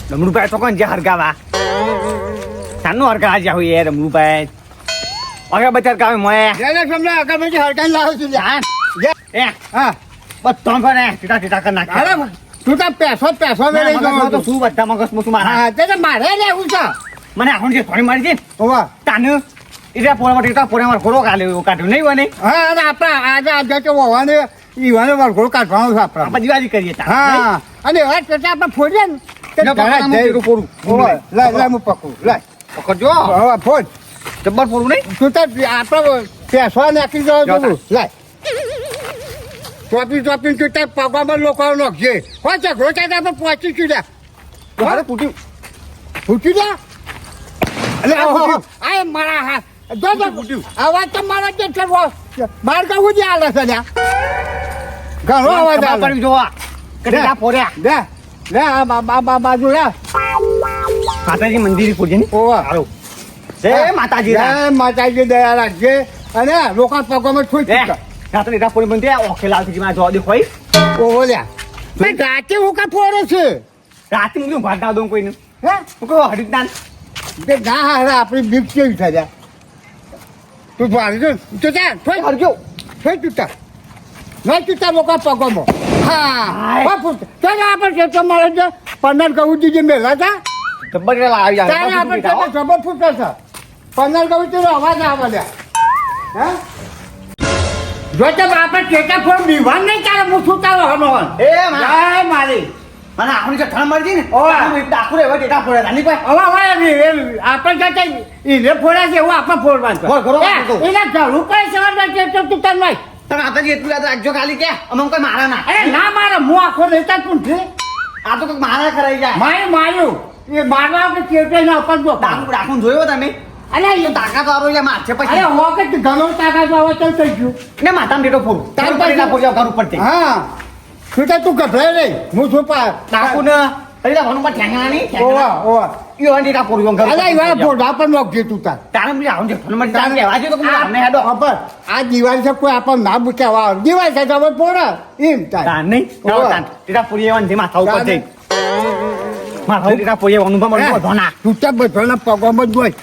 રમણુભાઈ તો કોણ જે હરગાવા સાનું હરગા જ્યાં હોય રમણુભાઈ અગર બચાર કામે મોય અગર પછી હરકાઈ લાવું છું હા એ હા બસ તો પણ ટીટા ટીટા કરી નાખ અરે તું તો પેસો મેળવી ગયો તો શું બધા મગજમાં શું મારા હા તે મારે લેવું છે મને આખું જે થોડી મારી છે ઓવા તાનું એટલે પોળમાં ટીટા પોળમાં ઘોડો કાઢ્યો નહીં બને હા અને આપણે આજે તો હોવાને ઈવાને વરઘોડો કાઢવાનો છે આપણે આપણે દિવાળી કરીએ હા અને હવે પેટા આપણે ફોડીએ ને તે ઘણા જઈ પોળું ઓવા લે હું પકડું લે પકડજો હવે ફોડ જબ્બર પોળું નહીં તું તો આપણે પેસો નાખી દો તું લે ચોપી તું ત્યાં પગવામાં લોકો નાખજે હોય છે ઘોડા આપણે પહોંચી ચૂડ્યા અરે તૂટ્યું ફૂટી જા એટલે આ મારા હાથ જો અવાજ તો મારા જે છે બાર કહું જ આલે છે લ્યા ઘણો અવાજ આવે જોવા કેટલા પોર્યા લે લે આ બાજુ લે માતાજી મંદિર પૂજે ને ઓવા સારું જય માતાજી જય માતાજી દયા રાખજે અને લોકો પગોમાં છોઈ રાત્રે એટા પોળી બંધી ઓખેલાલ થી માં જોવા દેખોઈ ઓહો લ્યા મેં રાતે હું કા ફોડે છે રાતે હું ભાગતા દઉં કોઈને હે હું કહું હરિદાન તે ગા હારે આપણી બીક કેવી થાય તું ફાડી દે તો જા થોઈ હરજો થોઈ તૂટા નહીં તૂટા લોકો પગોમાં હા તો આપણે ખેતર મળે છે 15 કહું દીધી મેલા હતા જબ્બર આવી તારે આપણે જાય ખબર ફૂટે છે 15 કહું તો અવાજ આવે લ્યા હે જો તો આપણે ટેટા ફોન દીવાન નહીં ચાલે હું સુતાવો હમણાં એ જય મારી મને આપણી જે ઠણ મળી ને ઓવા. ડાકુરે હવે ટેટા પોળે રાની ભાઈ હવે આપણે જતા એને ફોડ્યા છે એવું આપણે ફોડવાનું બોલ, ઘરો વાળો. એને ઘરું કઈ સવાર ટેટા તું તન નહીં તમે માતાજી એટલું યાદ રાખજો ખાલી કે અમે કોઈ મારા ના અરે ના મારે હું આખો રહેતા પૂછે આ તો કોઈ મારા કરાઈ જાય માર્યું એ મારવા આપણે ટેટા ના ઉપર જો ડાકુ ડાકુ જોયો તમે અરે એ તાકાત વાળો છે માથે અરે પછી હોકે ઘણો તાકાત આવે તો થઈ ગયું ને માથામાં ટેટો ફોડું તાર તાર પર ના પોજા ઘર ઉપર થી હા તું ગભરાય નહીં હું છું ડાકુ ને તરીલા ભણું પર ઠેંગણા નહીં ઓવા ઓવા ઈ વાંડી ટા પોડ્યો ઘર અરે ઈવા ફોડા પણ નોખજે તું તાર તારે મને આવું છે ઠણ મળી તાર કહેવા જો તો મને આમને હેડો ખબર આ દિવાળી છે કોઈ આપણને ના પૂછ્યા વા દિવાળી છે તમે પોડા એમ તાર થાય નહીં તાર ટેટા પોડી એવાન જે માથા ઉપર થઈ માથા ટેટા પોડી અનુભવ મળ્યો ધોના તું તો બધાના પગોમાં જ હોય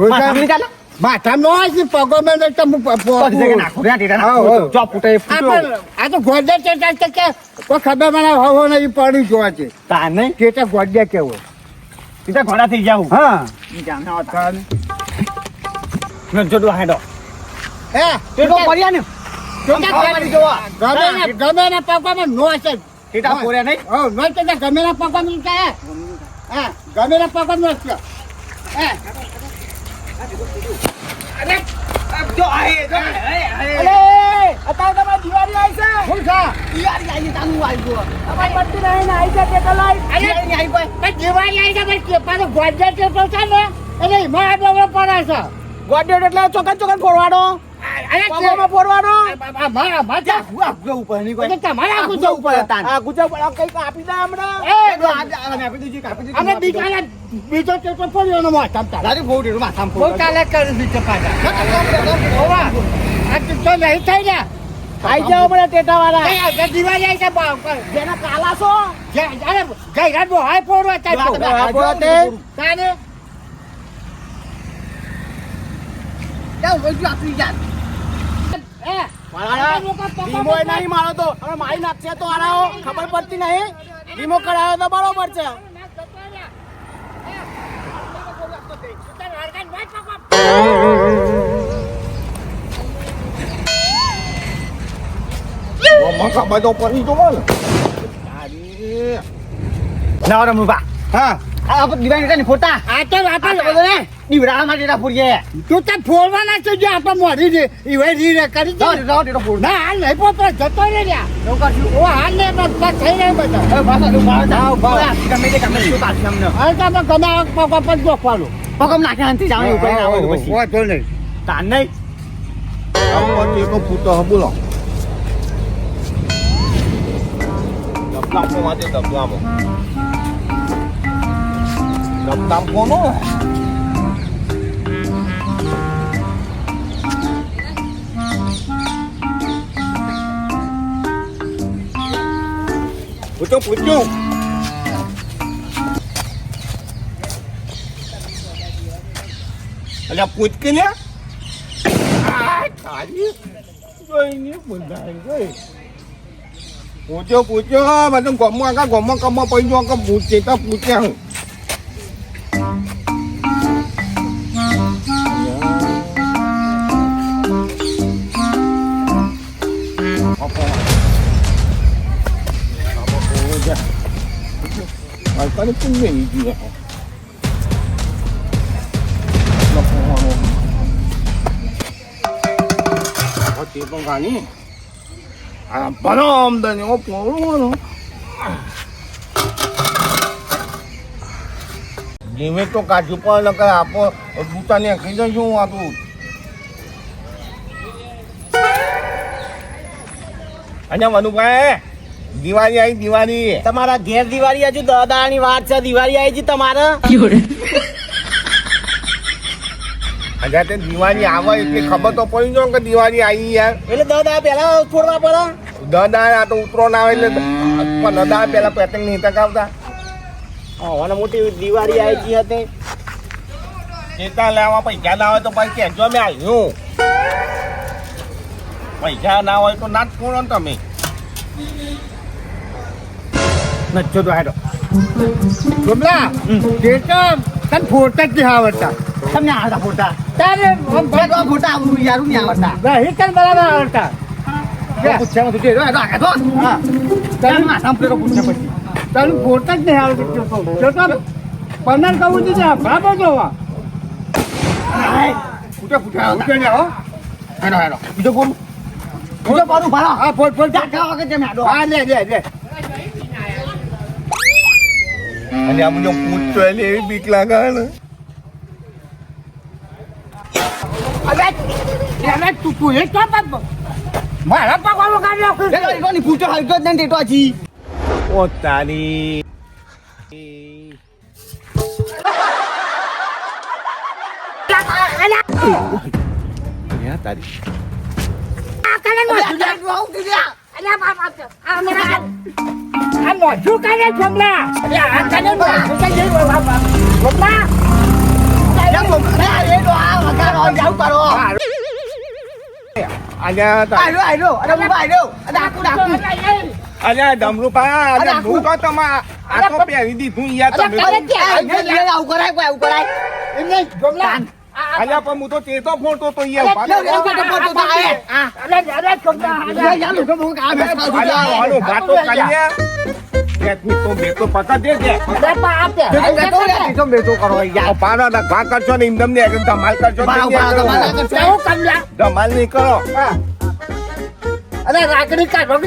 માથા નહીં ચાલે માથા નો હોય છે પગોમાં નહીં તો પછી જગ્યાએ નાખો રે ટેટા નાખો જો ફૂટે ફૂટ્યો આ તો ગોડે ટેટા છે કે કોઈ ખબર મને હવો નહીં પડી જોવા છે તાર નહીં ટેટા ગોડે કેવો ટેટા ઘોડા થઈ જાવ હા જામને આવતા મેં જોડો હેડો હે ટેટો પડ્યા ને ગમે ના પગોમાં નો છે ટેટા પોર્યા નહીં ઓ નો છે ગમે ના પગોમાં છે હે ગમે ના પગોમાં છે હે અરે જો આય જો અરે અત્યારે તમારી દિવાળી આવી છે શું છે યાર આઈ તાનું આવી ગયો અમારી બત્તી નહીં ને આવી છે તે તો લઈ અરે આઈ ભાઈ પણ દિવાળી આવી છે ભાઈ પાછો ગોડે છે તો છે ને એટલે એમાં ડબલ પડે છે ગોડ્યો એટલે ચોકન ફોરવાડો અરે પગોમાં ફોરવાડો મારા માથા આપજો ઉપર ની કોઈ તમારે આખું જવું પડે તાન આ ગુજા પર કઈ કાપી દે હમણાં આપી દીધી કાપી દીધી અમે બીજો ટેકો પડ્યો ને માથા તાર લારી ફોડ એનું માથામાં બહુ ફોડ ચાલે કરી દીધો પાછા ઓવા આ તો નહીં થઈ ગયા આઈ જાવ મને ટેટા વાળા દિવાળી આવી છે જેના કાલા છો અરે જઈ રાત બો હાય ફોડવા ચાલ તાને જાવ રોજ આપી જા એ ધીમો નહીં મારો તો હવે મારી નાખશે તો આરાઓ ખબર પડતી નહીં ધીમો કરાયો તો બરોબર છે ખબર તો પડી તો બોલ ના રમુ બા હા આ દિવાળી ને ફોટા આ તો આપણે ને દીવડા માટે ના ફોડીએ તું તો ફોડવાના છે જે આપણે મોડી દે ઈવાય રી રે કરી દે જાવ ટેટો ફોડ ના હાલ નહીં પોતો જતો રે લ્યા એવું કરશું ઓ હાલ ને બસ થઈ જાય બધા હવે પાછા તું બહાર જાવ બહાર ગમે તે ગમે શું પાછું અમને હાલ તો આપણે ગમે પગ પર ગોખવાનું પગમ નાખે અંતિ જાવ એવું કરીને આવો પછી વાંધો નહીં તાન નહીં ટેકો ફૂટો બોલો ડબલામાં વાંચે ડબલામાં ડબલામ કોનો પૂછો અલ્યા પૂછ કે ને તારી જોઈને બંધાઈ ગઈ પૂછ્યો મને ગમમાં કમમાં પડી જો કે પૂછે તો પૂછ્યા હું Kali pun ni dia. Okey pun kali. Balam dah ni apa lu? Ni tu kaju pun nak apa? Bukan ni kerja jom tu. Hanya manu baik. Diwali આવી દિવાળી તમારા ઘેર દિવાળી હજુ દાદાની વાત છે દિવાળી આવી છે તમારે આજે તે દિવાળી આવે એટલે ખબર તો પડી જો કે દિવાળી આવી યાર એટલે દાદા પેલા છોડવા પડે દાદા આ તો ઉતરો ના આવે એટલે પણ દાદા પેલા પેટર્ન નહીં તકાવતા મને મોટી દિવાળી આવી ગઈ હતી ચેતા લેવા પૈસા ના હોય તો પછી કહેજો મેં આવ્યું પૈસા ના હોય તો ના જ છોડો ને તમે નચ્ચો તો હાડો ગમલા દેખમ તન ફોટા જ આવડતા તમને આવતા ફોટા તારે ફોટા યારું નહીં આવડતા નહીં તન બરાબર આવડતા પૂછ્યા તું જો રાખે તો હા તને માથા પર પૂછ્યા પછી તન ફોટા જ નહીં આવડતું તો પંદર કહું છું ને બાબો જોવા પૂછે ને હો હેલો બીજો બોલ બીજો પાડું ભાડો હા ફોટ ફોટ જાખા વગર કેમ આડો હા લે અને આ મને પૂછતો એટલે એવી બીક લાગે ને અરે તું એ તો મારા પગલો કાઢ્યો ની પૂછો હલકો જ નહીં ટેટો છી ઓ તારી તારી અલ્યા ડમરૂ પા ડમરૂ તો તમે આ તો પહેરી દીધું યાર તમે અલ્યા પણ હું તો ચેતો ફોડતો તો યાર હાલો વાતો કરીએ બે તો પકડ દે પાડો ના ઘા કરશો ને ઇમદમ ને ધમાલ કરશો ધમાલ નહીં કરો અરે રાખડી કાઢો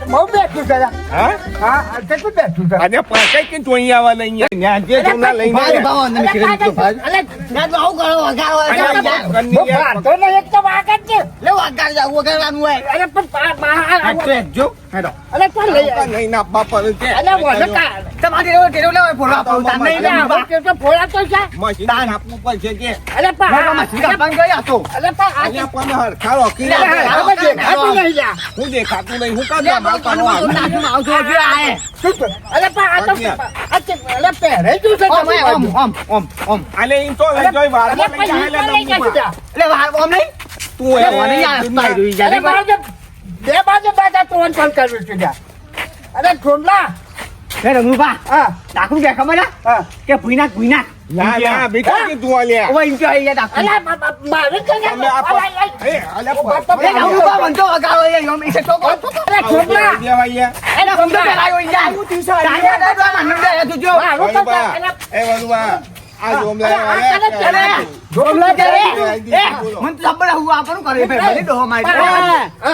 બહુ બેઠું છે હા હા કેટલું બેઠું છે અને પાછા કે જોઈ આવવા નહીં ન્યા જે જોના લઈને તો ને એક તો વાગત છે જો હેડો અરે ચાલ લઈ નહીં ના બાપા છે અરે વોને કા તમારી ફોડા તો છે મશીન આપવું પડશે કે અરે પણ અહીંયા પણ હરખારો હું દેખાતું નહીં હું કામ અરે પણ અરે પહેરે જ છે આલે એમ તો જોઈ વાર તું બે બાજુ બાજા તોન ફોન કર્યું છે અરે ઠોમલા હા ડાકુ કે ખબર હા કે ભુઈના ના ના બીજા કે તું આલ્યા ઓય ઇન્જો આઈ ડાકુ અરે મારે કે તમે આપ એ આલે એ ડાકુ બા બંધો વગાડો એ યમ ઈસે તો અરે ઠોમલા દેવાયા એને બંધો પેલાયો ઈજા તારે તો મન દે તું જો એ વલુવા આ જોમલા જોમલા કે એ મન તો જબર હું આપણું કરે ફેર ભલે ડો મારી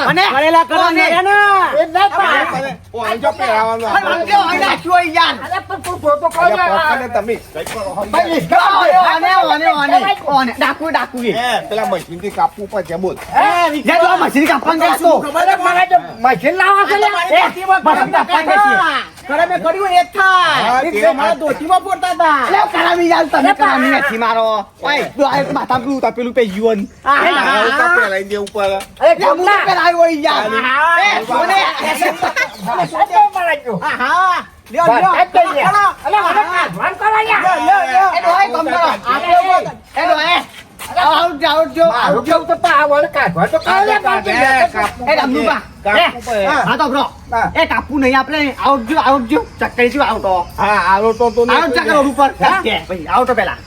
અને કરેલા કરો ને એ ના પાડે ઓ આજો પે આવવાનો પણ જો આના જોઈ યાર અરે પણ તું ફોટો કોણ પકડે તમે કઈ કરો ઓને ડાકુ એ પેલા મશીન થી કાપવું પડશે બોલ જે તો મશીન કાપન દેતો ખબર મને જો મશીન લાવા છે મશીન કાપન દેતી કરે મે કર્યું એક થાય તે મારા દોતીમાં પોડતા હતા લે કરાવી યાર તમે કરાવી નથી મારો ઓય તો આ માથા પેલું પે જીવન પેલા દે ઉપર અરે લે મુને ઠોમલા પેલાય હોય યાર એ સોને સોટો મારા જો હા લ્યો બસ, લ્યો જ જઈ રહ્યા. અલે, મને કાઢવાનું કરો યાર. એ ડોહાએ કામ કરો આપણે ઉપર. એ ડોહા આવજો મારું કેવું તો પા વળ કાઢવા તો કાલે બાકી એ ડમરુબા હા તો બ્રો એ કાપવું નહીં આપણે આવજો ચક્કરી શું આવતો હા આલો તો આવ ચક્કર ઉપર ભાઈ આવતો પેલા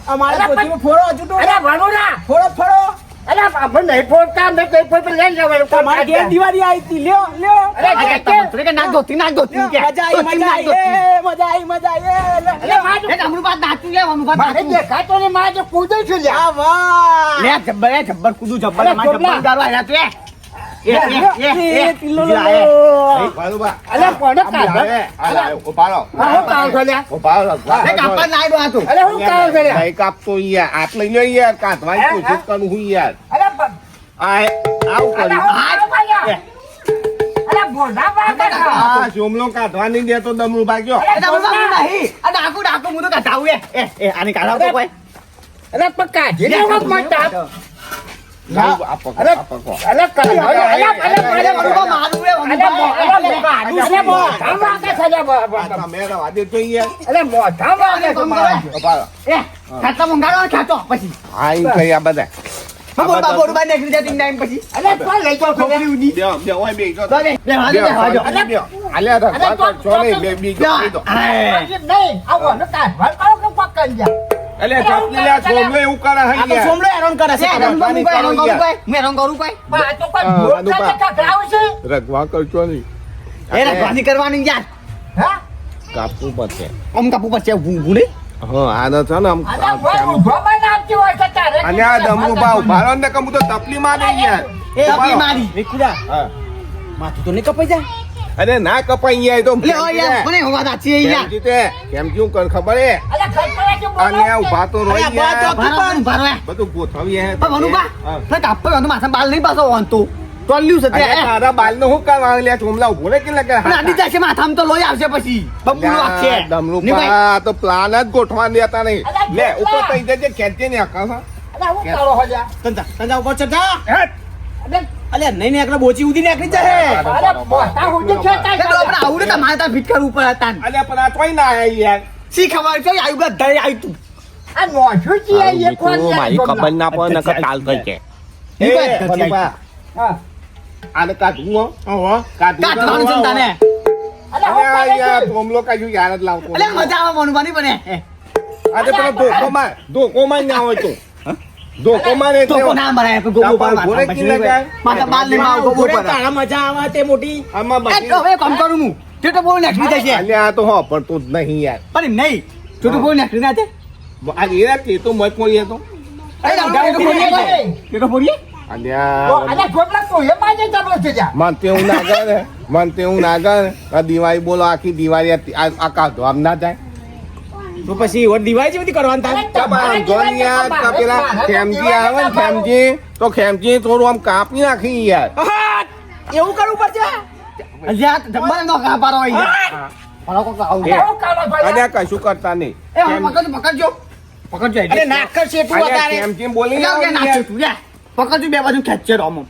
અમારે પોતીમાં ફોડો હજુ તો અરે ભણોરા ફોડો અરે આપણે નહીં ફોડતા મેં કઈ ફોડ પર લઈ જવાનું તમારે ઘેર દિવાળી આવી હતી લ્યો અરે કે નાખ દોતી કે મજા આવી અરે માજો એ ડમરુબા નાચું લે મનુબા મારે દેખાતો ને માજો કૂદે છે લ્યા લે જબ્બર કૂદું જબ્બર અરે માં છોકરા. જબ્બર ગારવા આયા તું બરોબર અરે પોડો કાઢો ઉપાડો હું કાવ છો લ્યા ઉપાડો એ કાપા લાઈ દો આ તું અરે હું કાવ છો લ્યા નહીં કાપતો યાર આટ લઈ લો યાર કાઢવાની કોશિશ કરું હું યાર અરે આવું કર્યું અરે બોડા બાબા આ સોમલો કાઢવાની દે તો દમરું ભાગ્યો એ ડમરુબા હું નહીં આ ડાકુ હું તો કાઢાવું એ આની કાઢાવ તો કોઈ અરે પક્કા જેને વખત મત અરે પકો અરે કાઢો અરે મનુબા મારું રે તમે ઉપાડો એ ખાતા મંગાડો ખાતો પછી હા એમ કહી આ બધા બોડુબા નીકળી જાય ટીંગ પછી લઈ જાઓ છોકરી ઉડી બે બે ઓય બે જો તો બે હાજો આલ્યા તો ચો નહીં બે બી જો નહીં આવો ને કાઢવા કરો કે પકડી જા એટલે ચપલી લે સોમલો એવું કરે હે આ તો યાર સોમલો હેરાન કરે છે હેરાન કરું કોઈ હેરાન કરું કોઈ આ તો કોઈ ભૂલ સાથે કાઢાવ છે રગવા કરજો નહીં એ રાખવાની કરવાની યાર હા કાપવું પડશે આમ કાપુ પછી ભૂંગુડી હા આનો છે ને આમ અરે કોઈ ઊભો બનાવતી હોય છે તારે અને આ દમરું બા ઉભારો ને કમ તો તપલી મારી યાર એ તપી મારી વિકુડા હા માથું તો નહીં કપાઈ જાય અરે ના કપાઈ યાર તો લે ઓ યાર મને હોવા દાચી યાર કેમ જીતે કેમ ક્યું કર ખબર હે અરે ખડખડા કે બોલો અને આ ઉભા તો રોઈ યાર ભારો બધું ગોઠવી હે પણ મનુબા તો કાપો તો માથા બાલ નહીં પાછો વાંતો ટોલ્યું છે તે અરે તારા બાલ નો હું કરવા લે ચોમલા ઉભો રે કે લગે નાડી જશે માથામાં તો લોહી આવશે પછી બબુલો વાગશે દમરું નહીં ભાઈ? પા તો પ્લાન જ ગોઠવા દેતા નહીં લે ઉપર તઈ જજે ખેંચે ને આખા અરે હું કાળો હો જા તંજા ઉપર ચઢા અરે અલે નહીં ને એકલા બોચી ઉડી નીકળી જશે અરે મોટા હુંડી છે એ તો આપણે આવડે તો મારે ત્યાં ફિટ કરવું ઉપર હતા અલ્યા પણ આ તોય ના આયા યાર શી ખબર છે આયુ બધા દઈ આયુ તું આ નોશું છે એક વાર મારી ખબર ના પડે નકર કાલ કઈ કે ઈ વાત કરતી બા હા આને કાઢવું હો કાઢવાનું છે ને તને અરે હું અરે કાળો યાર છું ચોમલો કાઢ્યું યાર જ લાવતો અલે મજા આવે મનુબાની બને આ તો પેલો ધોકો માં ના હોય તું ધોકો મારે તો કો નામ ભરાય ગોગો પર ભોરે કી લગાય માથા બાલ ને માવ ગોગો પર તારા મજા આવે તે મોટી આમાં એ તો હવે કામ કરું હું તે તો બોલ નાખી દેશે અલ્યા આ તો હો પણ તું જ નહીં યાર પણ નહીં તું તો બોલ નાખી ના તે આ એરા કે તો મત મોઈએ તો એ તો બોલીએ તે તો બોલીએ અલ્યા અરે ગોબલા તો એ માજે જબલો છે જા મન તે હું ના કરે મન તે હું ના કરે આ દિવાળી બોલો આખી દિવાળી આ કાઢો આમ ના જાય તો પછી ઓર દિવાળી જેવી કરવાનું થાય તમારા ગોનિયા તો પેલા ખેમજી આવે ને ખેમજી તો ખેમજી થોડું આમ કાપી નાખી યાર એવું કરવું પડશે અલ્યા જબ્બર નો કા પારો હોય પારો કો આવ અરે હું કાળો ભાઈ અલ્યા કશું કરતા નહીં એ પકડજો અરે નાકર છે તું અલ્યા વધારે ખેમજી બોલી એટલે કે યાર. નાખ્યું તું લે પકડજો બે બાજુ ખેંચે રોમો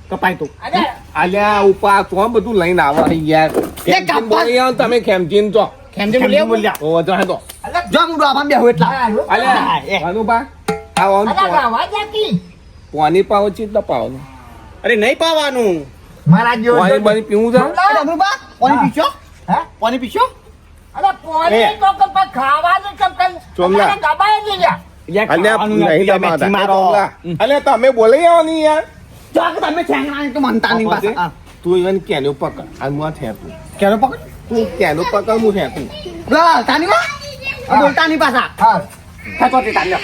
કપાય તો અરે અલ્યા ઉપા તો બધું લઈને આવો છે યાર ખેમજી કાપવા- બોલી આવો તમે ખેમજી તો ખેમજે બોલ્યા ઓ જો હેડો જો હું ડોબા બે હોય એટલા અલ્યા ભાનુબા આવો અરે ગાવા જાતી પાણી પાવો ચી પાવો અરે નહીં પાવાનું મારા જેવો પાણી બની પીવું છે અરે અમરુબા પાણી પીશો હે પાણી પીશો અરે પોણી તો કે ખાવાનું કમ કઈ ચોમલા. દબાઈ દીધા અલ્યા નહીં દબાતા અલ્યા તમે બોલી આવો નહીં યાર જો કે તમે છેંગણા તો મનતા નહીં પાછા તું even કેનું પકડ આ મુઆ થેતું કેરો પકડ તું કેનું પકડ હું થેતું લા તાની માં બોલતા નહીં પાછા હા ખેંચો તે તાન્યો